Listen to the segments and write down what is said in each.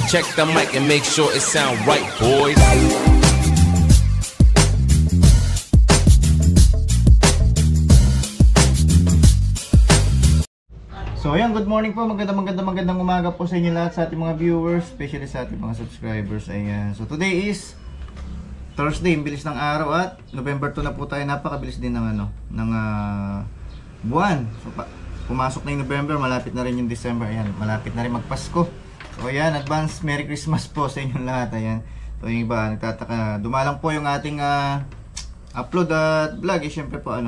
Check the mic and make sure it sound right, boys. So ayan, good morning po, magandang umaga po sa inyo lahat, sa ating mga viewers, especially sa ating mga subscribers. Ayan, so today is Thursday, bilis ng araw at November 2 na po tayo, napakabilis din ng buwan. So pumasok na yung November, malapit na rin yung December, ayan, malapit na rin magpasko. So ayan, advance Merry Christmas po sa inyong lahat. Ayan, so yung iba nagtataka, dumalang po yung ating upload at vlog, syempre po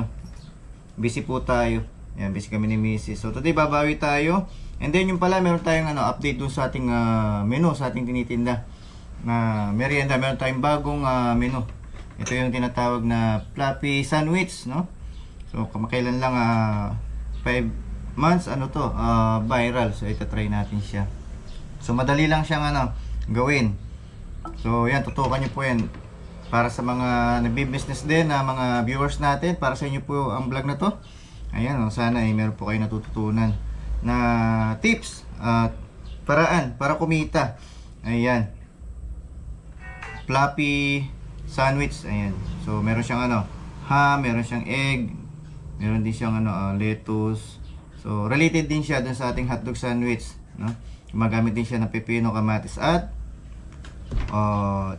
busy po tayo. Ayan, busy kami ni Mrs. So today babawi tayo. And then yung pala, meron tayong update dun sa ating menu, sa ating tinitinda na merienda. Meron tayong bagong menu. Ito yung tinatawag na Fluffy Sandwich, no? So kamakailan lang 5 months viral. So ita-try natin siya. So madali lang siyang gawin. So yan, tutukan niyo po yan para sa mga nagbi-business din na mga viewers natin. Para sa inyo po ang vlog na to. Ayan, sana meron po kayo natututunan na tips at paraan para kumita. Ayan, Fluffy Sandwich. Ayan, so meron siyang ham, meron siyang egg, meron din siyang lettuce. So related din siya dun sa ating hotdog sandwich, no? Gumagamit din siya ng pepino, kamatis at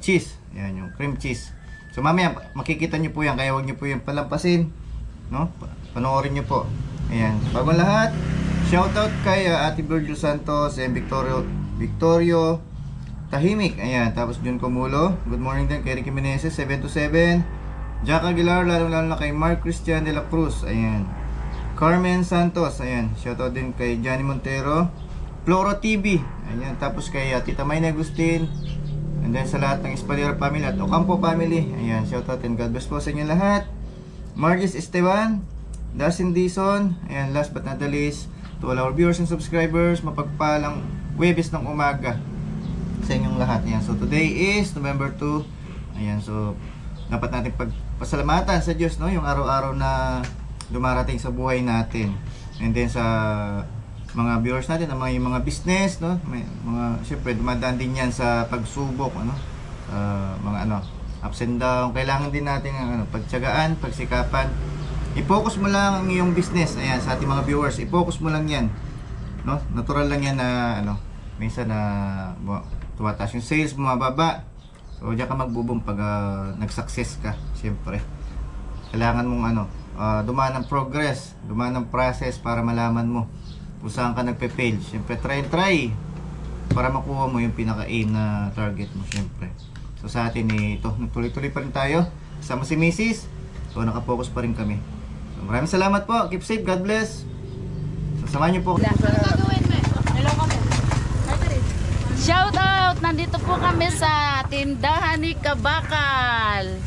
cheese. Ayan, yung cream cheese. So mamaya makikita nyo po yan, kaya huwag nyo po yung palampasin, no? Panoorin nyo po. Ayan, bago lahat, shoutout kay Ate Virgil Santos and Victorio Tahimik. Ayan, tapos Jun Comulo, good morning din kay Ricky Meneses 727, Jack Aguilar, lalo na kay Mark Christian de la Cruz. Ayan, Carmen Santos. Ayan, shoutout din kay Johnny Montero, Floro TV. Ayan, tapos kay Tita Mayna Agustin, and then sa lahat ng Espadera family at Ocampo family. Ayan, shoutout and God bless po sa inyo lahat. Margis Esteban, Dustin Dison, and last but not the least, to all our viewers and subscribers, mapagpalang Huwebes ng umaga sa inyong lahat. Ayan, so today is November 2. Ayan, so dapat natin pagpasalamatan sa Diyos, no? Yung araw-araw na dumarating sa buhay natin. And then sa mga viewers natin, yung mga business, no? May mga, syempre, dumadaan din yan sa pagsubok, mga ups and down. Kailangan din natin pagtiyagaan, pagsikapan. I-focus mo lang ang iyong business. Ayan, sa ating mga viewers, i-focus mo lang yan, no? Natural lang yan na minsan tumataas yung sales, bumababa. So diyan ka magbubong pag nag-success ka. Siyempre kailangan mong dumaan ng progress, dumaan ng process para malaman mo kung saan ka nagpe-fail. Siyempre try para makuha mo yung pinaka-aim na target mo. Siyempre, so sa atin ito, tuloy-tuloy pa rin tayo kasama si Mrs. So nakapokus pa rin kami. So, maraming salamat po. Keep safe. God bless. So samahan niyo po. Shout out! Nandito po kami sa tindahan ni Kabakal.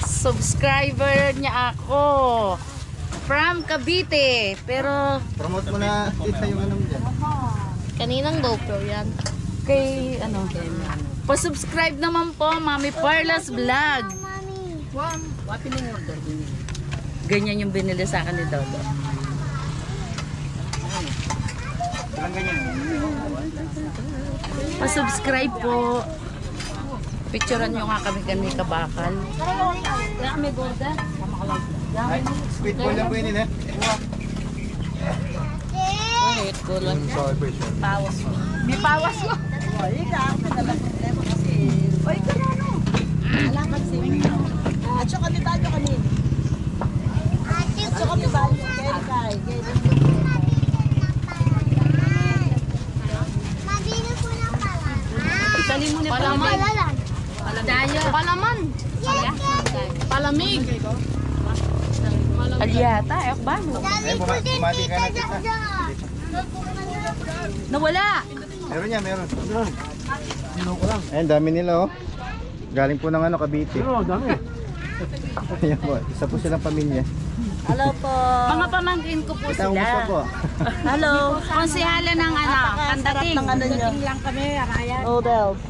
Subscriber niya ako from Cavite. Pero Promote mo na dito yung dyan. kaninang GoPro yan. Kay pa-subscribe naman po, Mami Parlas Vlog. Ganyan yung binili sa akin ni Dodo. Ilang ganyan? Pa-subscribe po. Picturean nyo nga kami Kabakal. May border. Sweet ball lang po yun eh. Wait ko lang. Pawas mo. May pawas mo. Oy, kanano? Alam kasi. At saka di ba kanino? At saka di ba kay Itali mo na palaman. Palaman. Palamig. Alyata, ba? Bumati ka na kita. Nawala. Meron niya, meron. Ayun, dami nila Galing po ng Cavite. Dami. Ayan po, isa po silang pamilya. Hello po. Mga pamangkin ko po Ikaw sila. po. Hello. Konsihala ng Kandating. Ng nyo. lang kami, Ryan. Noodles.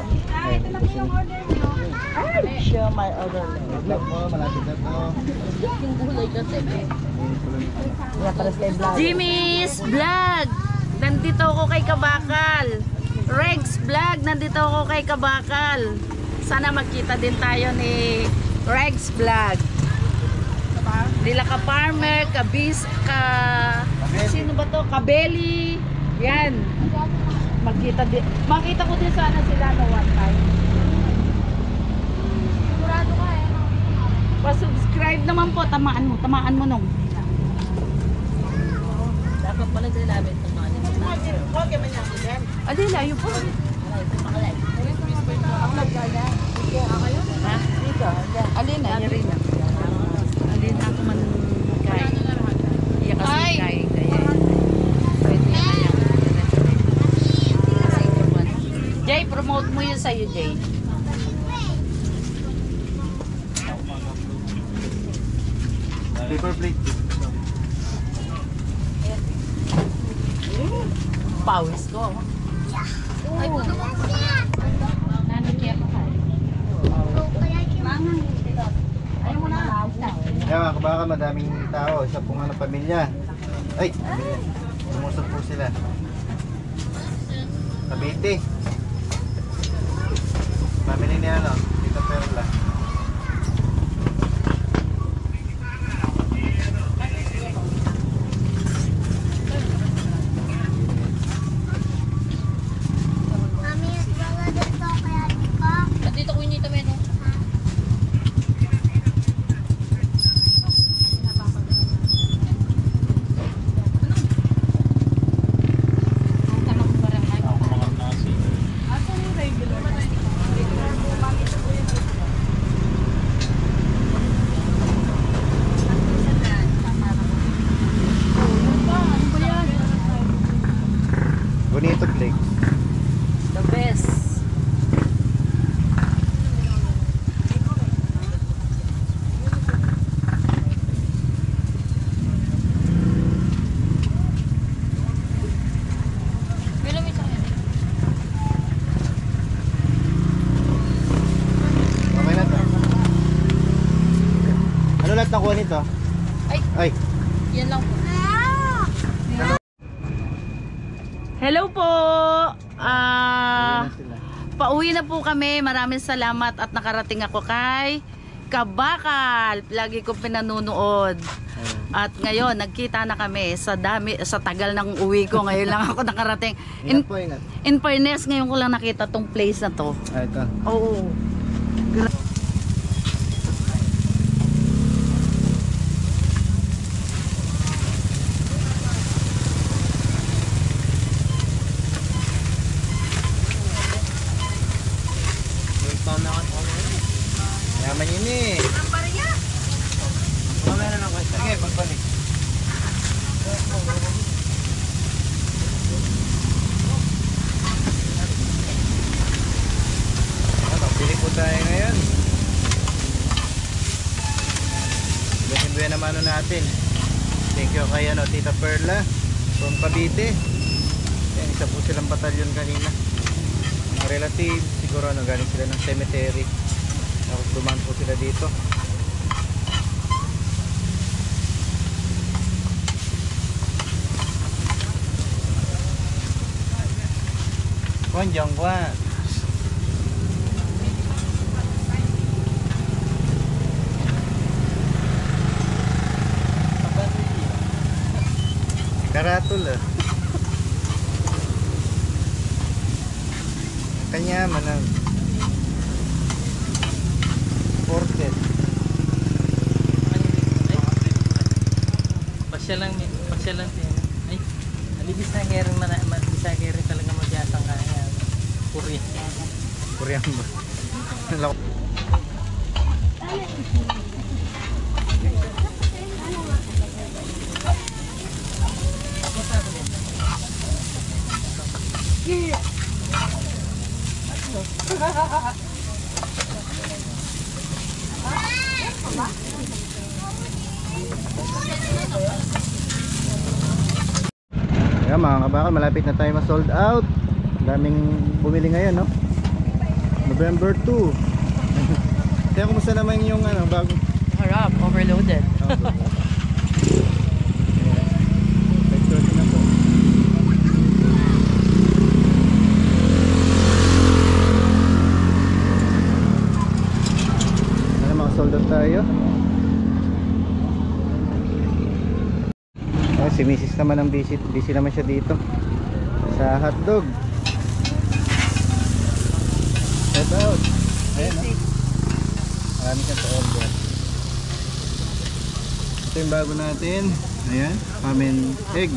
Show my order. Vlog po, malapit na to. Kaya para sa vlog. Jimmy's Vlog. Nandito ako kay Kabakal. Rex Vlog, nandito ako kay Kabakal. Sana magkita din tayo ni Rex Vlog. Nila ka farmer, sino ba to? Kabeli. Yan. Makita ko din sana sila no one time. Sigurado ka eh. Pa-subscribe naman po, tamaan mo nung. Dapat pala din namin tumanin. Huwag naman niya ako dyan. Adi, layo po. Ako nagkala. Ako yun. Ha? Dito. Alin na, yari na. Alin ako man kaya. Iya kasi kaya. Pwede na yan. Jay, promote mo yun sa'yo, Jay. Paper plate. Pawis ko. Ay, puto mo siya. Nanakya pa ka. Ayaw mo na. Kaya mga kabaka, madaming tao. Isa pong pamilya. Ay! Lumusot po sila. Cavite. Family niya, Tita Perla. Dito ko inita mo yun. Bonito Flakes. The best. Okay na to. Ano lahat nakuha nito? Ay! Yan lang po. Hello po. Ayun na sila. Pauwi na po kami. Maraming salamat at nakarating ako kay Kabakal. Lagi ko pinanunood. Ayun. At ngayon nagkita na kami sa tagal ng uwi ko. Ngayon lang ako nakarating. Ingat po, ingat. In fairness, ngayon ko lang nakita tong place na to. Ah, ito. Oo. Yaman yun eh. Mamaya na lang kayo. Sige, pagbalik. Bili po tayo ngayon. Buwan naman natin. Thank you kay Tita Perla from Cavite. Yan, isa po silang batalyon kanina. Mga relative, siguro galing sila ng cemetery. Tapos dumaan po sila dito. Kwan dyan, kwan. Karatol ah. Kanya manang ported. Pasyalan din. Ay, alibis na kering bisa kering talaga magyatang kaya. Puri. Korean ba? Kaya mga kabaka, malapit na tayo ma-sold out. Daming bumili ngayon, no? November 2. Kaya kumusta naman yung bago? Harap, overloaded. tayo. Si Mrs. naman ang busy naman siya dito sa hotdog. Shout out. Ayan, no? Marami siyang pa-order. Ito yung bago natin. Ayan, ramen egg.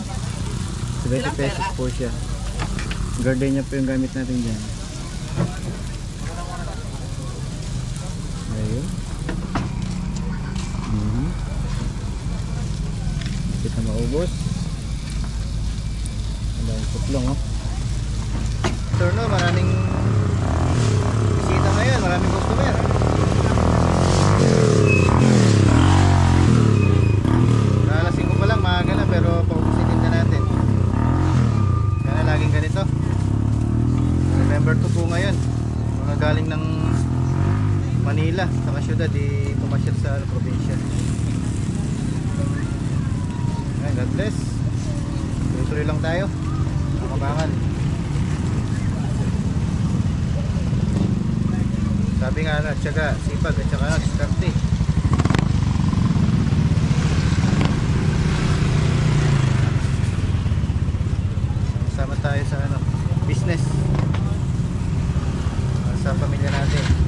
20 pesos po siya. Gardenia po yung gamit natin dyan. Ayun. Kita maubos. Ang daming putlong, oh. Sir, no, maraming bisita ngayon, maraming customer. Alas 5 pa lang, maaga na, pero paubusin na natin. Kaya laging ganito. November 2 po ngayon. Mga galing ng Manila, sa syudad, di pumasyat sa probinsya. God bless. Tuloy-tuloy lang tayo. Makabangan. Sabi nga na, tiyaga, sipag at saka diskarte. Sama tayo sa business. Sa pamilya natin.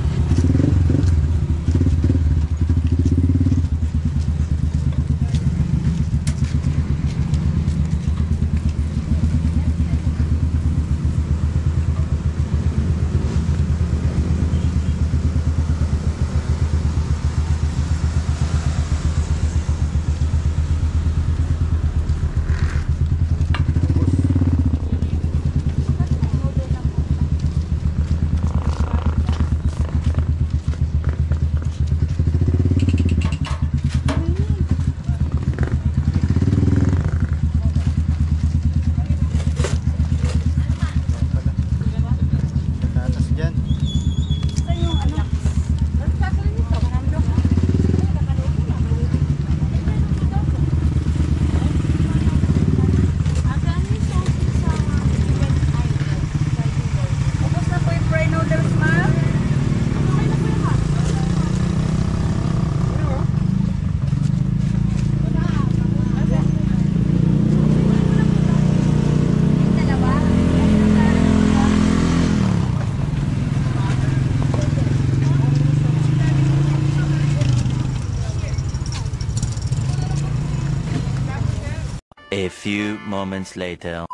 A few moments later.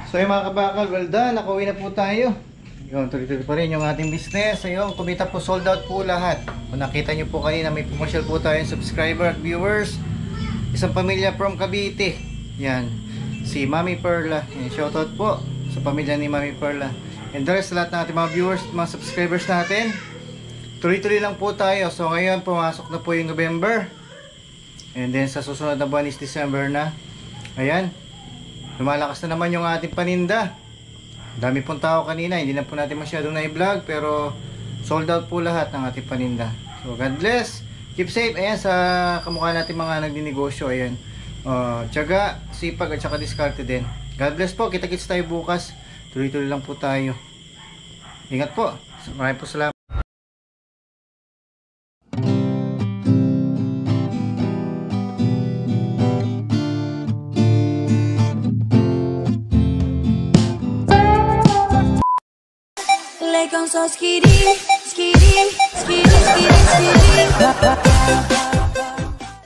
So yung mga kabakal, well done, nakauwi na po tayo. Yun, tuloy-tuloy pa rin yung ating business. Ayun, kumita po, sold out po lahat. Kung nakita nyo po kanina, may commercial po tayo yung subscriber at viewers. Isang pamilya from Cavite. Yan, si Mami Perla. Yan, shoutout po sa pamilya ni Mami Perla. And the rest, lahat ng ating mga viewers, mga subscribers natin. Tuloy-tuloy lang po tayo. So ngayon, pumasok na po yung November. And then sa susunod na buwan is December na. Ayan, lumalakas na naman yung ating paninda. Dami pong tao kanina, hindi na po natin masyadong na-vlog, pero sold out po lahat ng ating paninda. So God bless, keep safe. Ayan, sa kamukha natin mga nagdinegosyo, ayan, tiyaga, sipag at saka diskarte din. God bless po, kita-kits tayo bukas. Tuloy-tuloy lang po tayo. Ingat po, maraming po salamat. Like on so skitty, skitty, skitty, skitty, skitty.